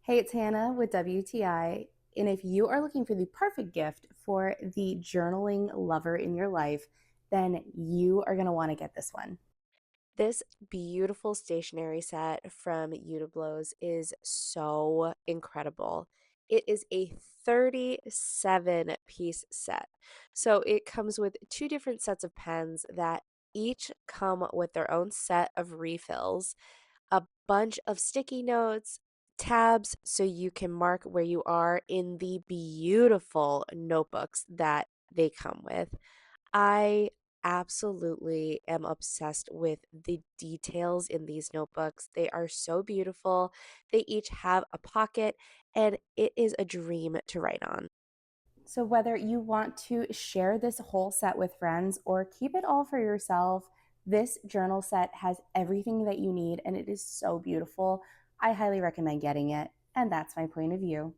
Hey, it's Hannah with WTI. And if you are looking for the perfect gift for the journaling lover in your life, then you are going to want to get this one. This beautiful stationery set from EudaBlos is so incredible. It is a 37-piece set. So it comes with two different sets of pens that each come with their own set of refills, a bunch of sticky notes, tabs so you can mark where you are in the beautiful notebooks that they come with. I absolutely am obsessed with the details in these notebooks. They are so beautiful. They each have a pocket, and it is a dream to write on. So, whether you want to share this whole set with friends or keep it all for yourself, this journal set has everything that you need and it is so beautiful. I highly recommend getting it. And that's my point of view.